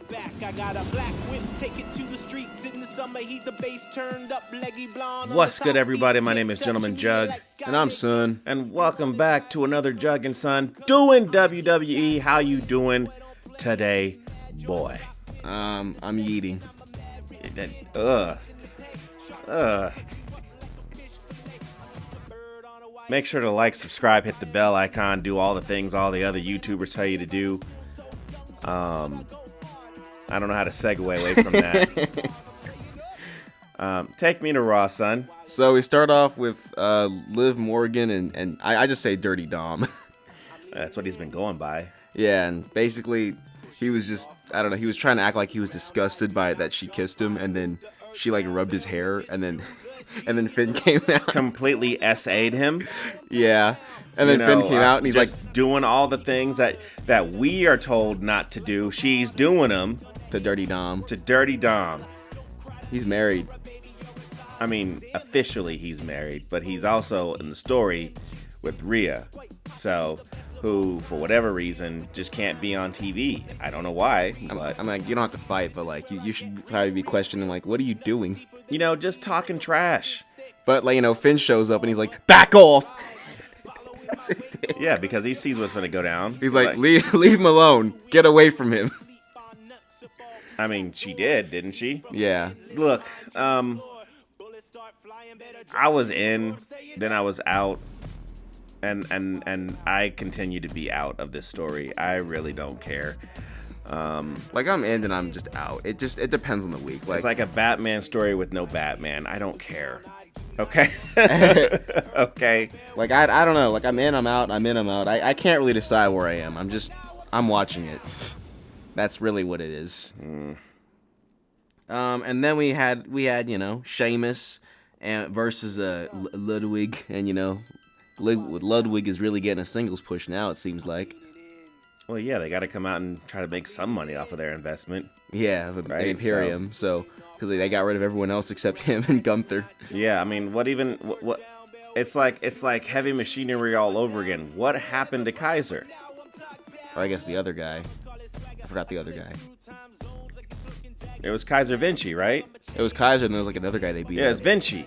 back. I got a black whip, take it to the streets in the summer heat, the bass turned up, leggy blonde. What's good, everybody? My name is Gentleman Jugg. And I'm Son. And welcome back to another Jugg and Son doing WWE. How you doing today, boy? I'm eating. Make sure to like, subscribe, hit the bell icon, do all the things all the other YouTubers tell you to do. I don't know how to segue away from that. Take me to Raw, son. So we start off with Liv Morgan and I just say Dirty Dom. That's what he's been going by. Yeah, and basically he was just, I don't know, he was trying to act like he was disgusted by that she kissed him, and then she like rubbed his hair, and then Finn came out. Completely SA'd him. Yeah. And then Finn came out and he's just like doing all the things that we are told not to do. She's doing them to Dirty Dom. He's married. I mean, officially he's married, but he's also in the story with Rhea. So, who, for whatever reason, just can't be on TV. I don't know why. But, I'm like, you don't have to fight, but like, you should probably be questioning, like, what are you doing? You know, just talking trash. But, like, you know, Finn shows up and he's like, back off! Yeah, because he sees what's going to go down. He's like, leave him alone. Get away from him. I mean, she did, didn't she? Yeah. Look, I was in, then I was out, and I continue to be out of this story. I really don't care. Like, I'm in and I'm just out. It depends on the week. Like, it's like a Batman story with no Batman. I don't care. Okay. Okay. Like, I don't know. Like, I'm in, I'm out. I'm in, I'm out. I can't really decide where I am. I'm watching it. That's really what it is. And then we had you know, Sheamus versus Ludwig, and you know, Ludwig is really getting a singles push now, it seems like. Well, yeah, they got to come out and try to make some money off of their investment. Yeah, right? An Imperium. So, because they got rid of everyone else except him and Gunther. Yeah, I mean, what? It's like heavy machinery all over again. What happened to Kaiser? Or I guess the other guy. I forgot the other guy. It was Kaiser Vinci, right? It was Kaiser, and there was like another guy they beat up. Yeah, it's Vinci.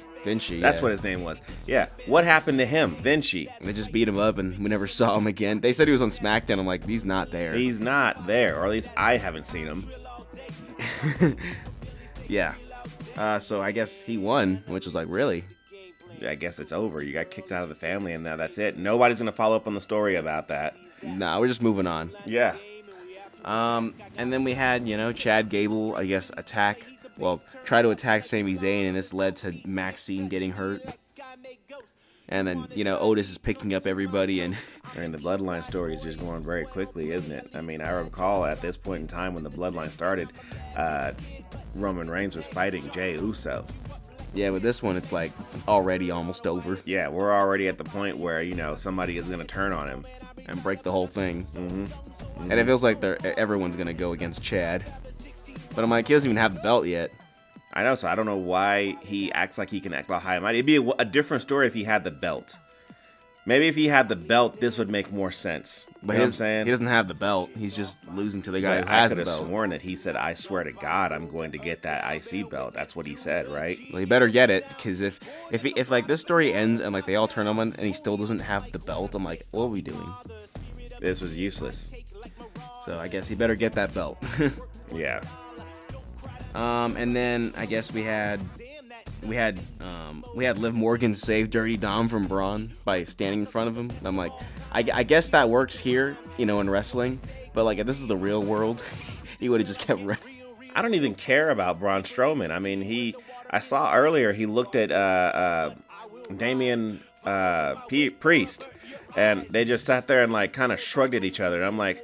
That's what his name was. Yeah. What happened to him? Vinci. They just beat him up, and we never saw him again. They said he was on Smackdown. I'm like, he's not there. He's not there, or at least I haven't seen him. Yeah. So I guess he won, which was like, really? Yeah, I guess it's over. You got kicked out of the family, and now that's it. Nobody's going to follow up on the story about that. Nah, we're just moving on. Yeah. And then we had, you know, Chad Gable, I guess, try to attack Sami Zayn, and this led to Maxine getting hurt. And then, you know, Otis is picking up everybody, and I mean, the Bloodline story is just going very quickly, isn't it? I mean, I recall at this point in time when the Bloodline started, Roman Reigns was fighting Jey Uso. Yeah, with this one, it's like already almost over. Yeah, we're already at the point where, you know, somebody is going to turn on him. And break the whole thing. And it feels like everyone's going to go against Chad. But I'm like, he doesn't even have the belt yet. I know, so I don't know why he acts like he can act all high and mighty. It'd be a different story if he had the belt. Maybe if he had the belt, this would make more sense. But you know what I'm saying? He doesn't have the belt. He's just losing to the guy who I has could the have belt. sworn that he said, I swear to God, I'm going to get that IC belt. That's what he said, right? Well, he better get it, because if like this story ends and like they all turn on him and he still doesn't have the belt, I'm like, what are we doing? This was useless. So I guess he better get that belt. Yeah. And then I guess we had Liv Morgan save Dirty Dom from Braun by standing in front of him. And I'm like, I guess that works here, you know, in wrestling. But like, if this is the real world, he would have just kept running. I don't even care about Braun Strowman. I mean, I saw earlier he looked at Damian Priest, and they just sat there and like kind of shrugged at each other. And I'm like,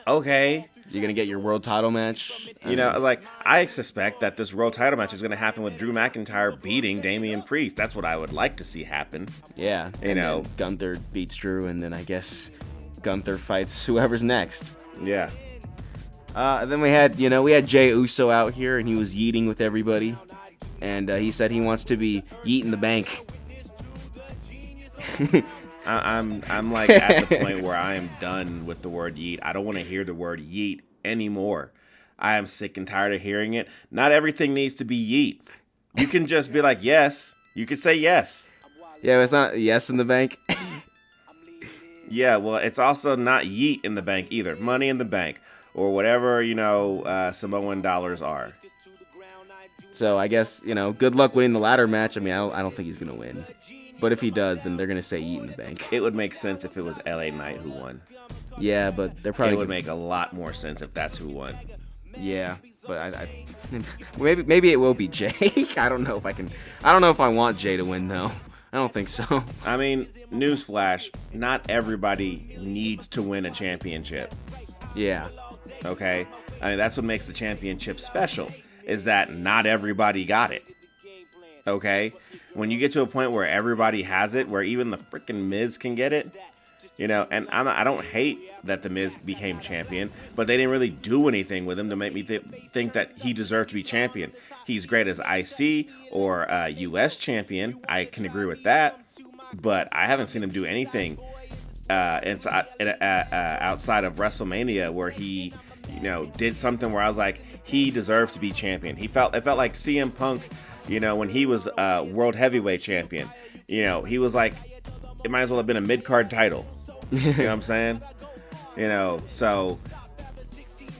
okay. You're going to get your world title match? You know, like, I suspect that this world title match is going to happen with Drew McIntyre beating Damian Priest. That's what I would like to see happen. Yeah. You know. Gunther beats Drew, and then I guess Gunther fights whoever's next. Yeah. And then we had Jey Uso out here, and he was yeeting with everybody. And he said he wants to be yeeting the bank. I'm like at the point where I am done with the word yeet. I don't want to hear the word yeet anymore. I am sick and tired of hearing it. Not everything needs to be yeet. You can just be like, yes. You could say yes. Yeah, it's not yes in the bank. Yeah, well, it's also not yeet in the bank either. Money in the bank. Or whatever, Samoan dollars are. So I guess, good luck winning the ladder match. I mean, I don't think he's going to win. But if he does, then they're going to say yeet in the bank. It would make sense if it was LA Knight who won. Yeah, but they're probably... It would make a lot more sense if that's who won. Yeah, but I maybe it will be Jay. I don't know if I want Jay to win, though. I don't think so. I mean, newsflash, not everybody needs to win a championship. Yeah. Okay? I mean, that's what makes the championship special, is that not everybody got it. Okay? When you get to a point where everybody has it, where even the freaking Miz can get it, and I don't hate that the Miz became champion, but they didn't really do anything with him to make me think that he deserved to be champion. He's great as IC or US champion. I can agree with that, but I haven't seen him do anything outside of WrestleMania where he, did something where I was like, he deserves to be champion. It felt like CM Punk, when he was World Heavyweight Champion. He was like, it might as well have been a mid-card title. You know what I'm saying? So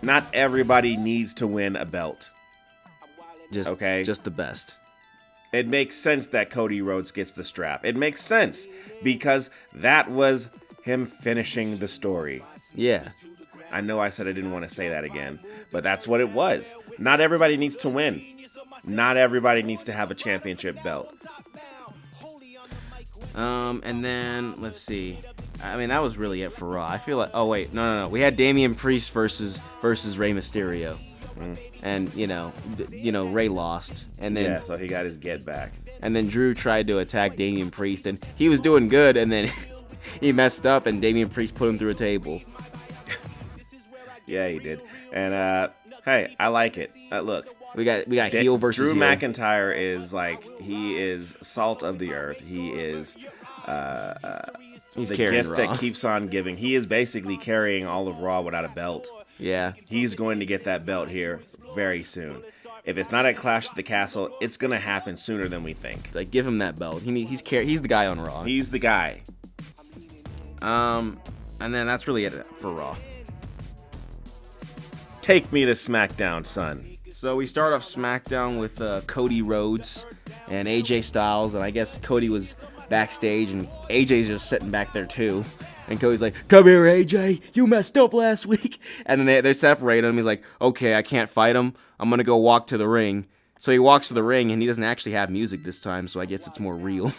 not everybody needs to win a belt. Just the best. It makes sense that Cody Rhodes gets the strap. It makes sense because that was him finishing the story. Yeah. I know I said I didn't want to say that again, but that's what it was. Not everybody needs to win. Not everybody needs to have a championship belt. And then let's see. I mean, that was really it for Raw. I feel like. Oh wait, no. We had Damian Priest versus Rey Mysterio, and Rey lost, and then so he got his get back. And then Drew tried to attack Damian Priest, and he was doing good, and then he messed up, and Damian Priest put him through a table. Yeah, he did. And hey, I like it. Look. We got heel versus Drew heel. McIntyre is he is salt of the earth. He is He's the carrying gift Raw. that keeps on giving. He is basically carrying all of Raw without a belt. Yeah. He's going to get that belt here very soon. If it's not at Clash at the Castle, it's going to happen sooner than we think. It's like, give him that belt. He's the guy on Raw. He's the guy. And then that's really it for Raw. Take me to SmackDown, son. So we start off SmackDown with Cody Rhodes and AJ Styles, and I guess Cody was backstage, and AJ's just sitting back there too. And Cody's like, "Come here, AJ, you messed up last week." And then they separate him. He's like, "Okay, I can't fight him. I'm gonna go walk to the ring." So he walks to the ring, and he doesn't actually have music this time, so I guess it's more real.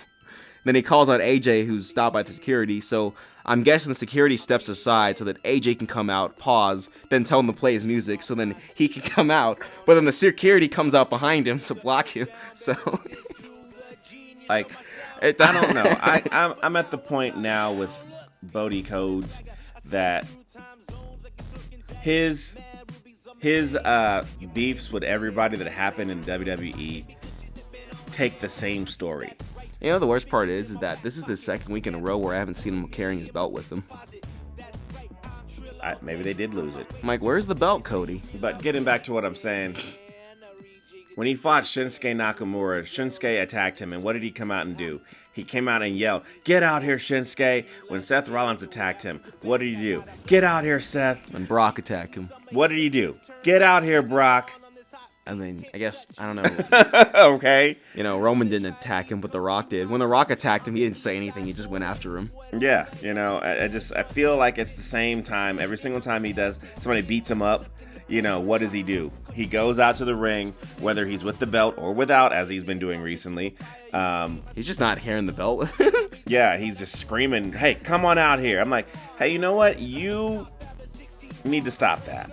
Then he calls out AJ, who's stopped by the security. So I'm guessing the security steps aside so that AJ can come out, pause, then tell him to play his music, so then he can come out. But then the security comes out behind him to block him. So, I don't know. I'm at the point now with Bodie Codes that his beefs with everybody that happened in WWE take the same story. You know, the worst part is that this is the second week in a row where I haven't seen him carrying his belt with him. Maybe they did lose it. I'm like, where's the belt, Cody? But getting back to what I'm saying, when he fought Shinsuke Nakamura, Shinsuke attacked him, and what did he come out and do? He came out and yelled, "Get out here, Shinsuke!" When Seth Rollins attacked him, what did he do? "Get out here, Seth!" And Brock attacked him. What did he do? "Get out here, Brock!" I mean, I guess, I don't know. Okay. Roman didn't attack him, but The Rock did. When The Rock attacked him, he didn't say anything. He just went after him. Yeah, I feel like it's the same time. Every single time somebody beats him up, what does he do? He goes out to the ring, whether he's with the belt or without, as he's been doing recently. He's just not carrying the belt. Yeah, he's just screaming, "Hey, come on out here." I'm like, hey, you know what? You need to stop that.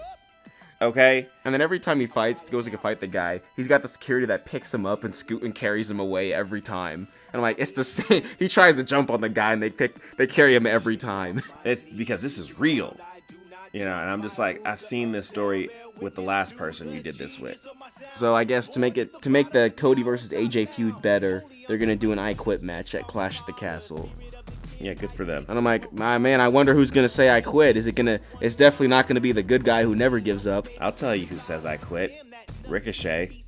Okay? And then every time he goes to fight the guy, he's got the security that picks him up and carries him away every time. And I'm like, it's the same. He tries to jump on the guy and they carry him every time. It's because this is real. And I'm just like, I've seen this story with the last person you did this with. So I guess to make the Cody versus AJ feud better, they're gonna do an I Quit match at Clash at the Castle. Yeah, good for them. And I'm like, man, I wonder who's gonna say I quit. It's definitely not gonna be the good guy who never gives up. I'll tell you who says I quit. Ricochet.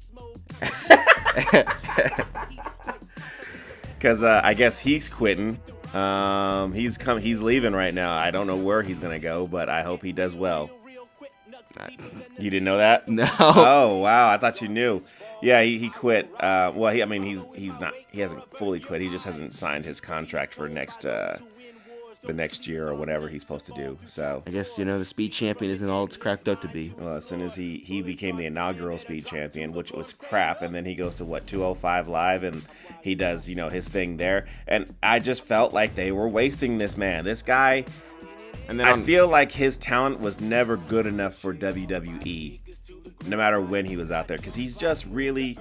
Because I guess he's quitting. He's leaving right now. I don't know where he's gonna go, but I hope he does well. You didn't know that? No. Oh wow, I thought you knew. Yeah, he quit. Well, he's not. He hasn't fully quit. He just hasn't signed his contract for the next year or whatever he's supposed to do. So I guess the speed champion isn't all it's cracked up to be. well, as soon as he became the inaugural speed champion, which was crap, and then he goes to 205 Live and he does his thing there, and I just felt like they were wasting this man. This guy. And then I feel like his talent was never good enough for WWE, no matter when he was out there, because he's really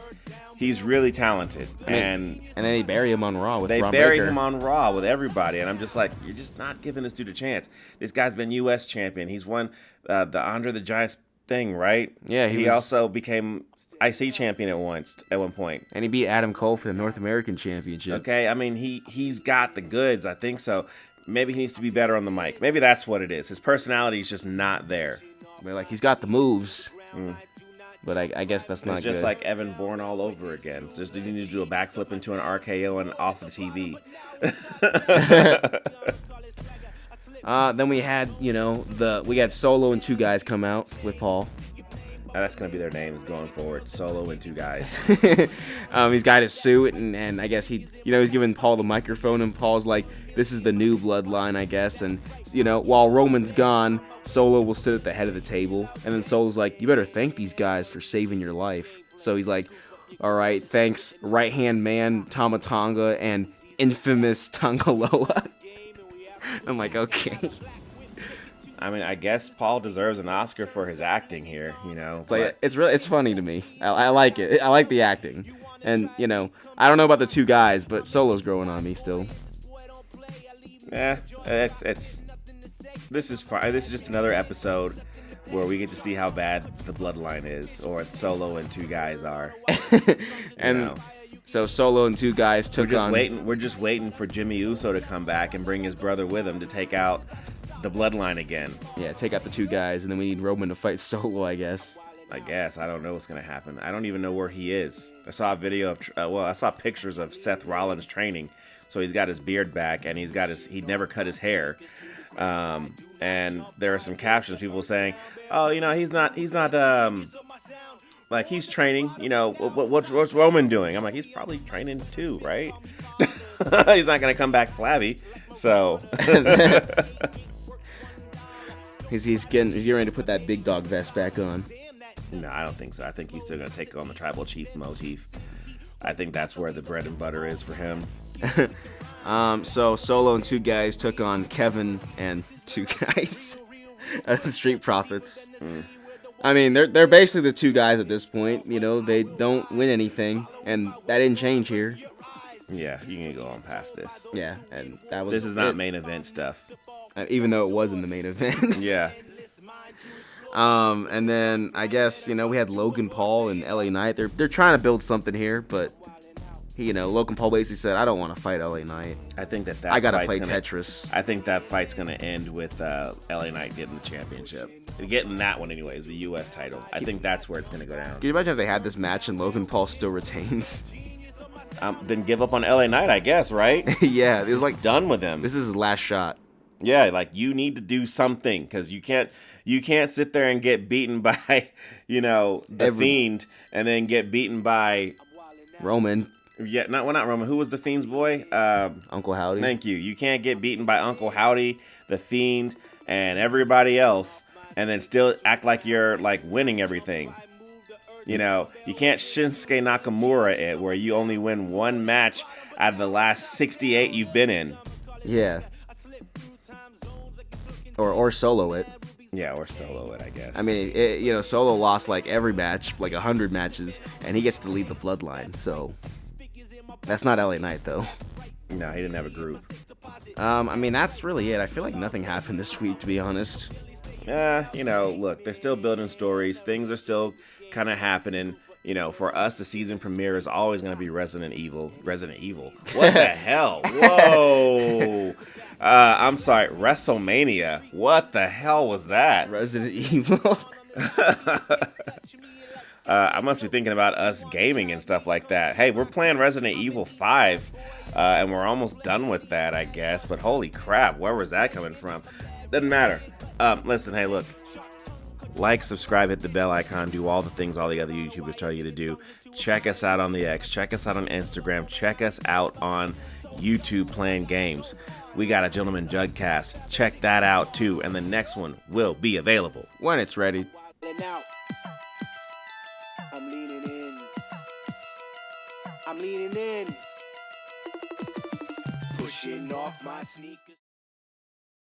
talented. And then they bury him on Raw with they Braun buried Breaker. him on Raw with everybody, and I'm just like, you're just not giving this dude a chance. This guy's been U.S. champion. He's won the Andre the Giant thing, right? Yeah, he also became IC champion at one point. And he beat Adam Cole for the North American Championship. Okay, I mean he's got the goods. I think so. Maybe he needs to be better on the mic. Maybe that's what it is. His personality is just not there. But like he's got the moves. But I guess that's not It's just good. like Evan Bourne all over again. It's just you need to do a backflip into an RKO and off the TV. Then we had, we got Solo and 2 guys come out with Paul. That's going to be their names going forward. Solo and 2 guys. He's got his suit, and I guess he's giving Paul the microphone, and Paul's like, this is the new bloodline, I guess. And, while Roman's gone, Solo will sit at the head of the table. And then Solo's like, you better thank these guys for saving your life. So he's like, all right, thanks, right-hand man, Tama Tonga, and infamous Tangaloa. I'm like, okay. I mean, I guess Paul deserves an Oscar for his acting here, It's like, it's funny to me. I like it. I like the acting. And, I don't know about the 2 guys, but Solo's growing on me still. Yeah, this is fine. This is just another episode where we get to see how bad the bloodline is, or Solo and 2 guys are. And so Solo and 2 guys took on. We're just waiting for Jimmy Uso to come back and bring his brother with him to take out the bloodline again. Yeah, take out the 2 guys, and then we need Roman to fight Solo, I guess. I don't know what's gonna happen. I don't even know where he is. I saw a video of, I saw pictures of Seth Rollins training. So he's got his beard back, and he never cut his hair. And there are some captions, people saying, oh, he's not, like he's training, what's Roman doing? I'm like, he's probably training too, right? He's not gonna come back flabby. So he's getting ready to put that big dog vest back on. No, I don't think so. I think he's still gonna take on the tribal chief motif. I think that's where the bread and butter is for him. So Solo and 2 guys took on Kevin and 2 guys, the Street Profits. I mean, they're basically the 2 guys at this point. They don't win anything, and that didn't change here. Yeah, you can go on past this. Yeah, and that was. This is not main event stuff. Even though it was in the main event. Yeah. And then I guess we had Logan Paul and LA Knight. They're trying to build something here, but Logan Paul basically said, I don't want to fight LA Knight. I think that I gotta play Tetris. I think that fight's gonna end with LA Knight getting the championship, getting that one anyways, the U.S. title. I think that's where it's gonna go down. Can you imagine if they had this match and Logan Paul still retains? Then give up on LA Knight, I guess, right? Yeah, it was like done with him. This is his last shot. Yeah, like you need to do something because you can't sit there and get beaten by the Fiend and then get beaten by Roman. Yeah, not Roman. Who was the Fiend's boy? Uncle Howdy. Thank you. You can't get beaten by Uncle Howdy, the Fiend, and everybody else, and then still act like you're like winning everything. You can't Shinsuke Nakamura it where you only win 1 match out of the last 68 you've been in. Yeah. Or solo it. Yeah, or solo it, I guess. I mean, Solo lost like every match, like 100 matches, and he gets to lead the bloodline. So that's not LA Knight though. No, he didn't have a group. I mean, that's really it. I feel like nothing happened this week, to be honest. Look, they're still building stories. Things are still kind of happening. you know, for us, the season premiere is always going to be Resident Evil. Resident Evil. What the hell? Whoa. I'm sorry, WrestleMania. What the hell was that? Resident Evil. I must be thinking about us gaming and stuff like that. Hey, we're playing Resident Evil 5, and we're almost done with that, I guess. But holy crap, where was that coming from? Doesn't matter. Listen, hey, look. Like, subscribe, hit the bell icon, do all the things all the other YouTubers tell you to do. Check us out on the X. Check us out on Instagram. Check us out on YouTube playing games. We got a Gentleman Jugg cast. Check that out, too. And the next one will be available When it's ready. I'm leaning in. I'm leaning in. Pushing off my sneakers.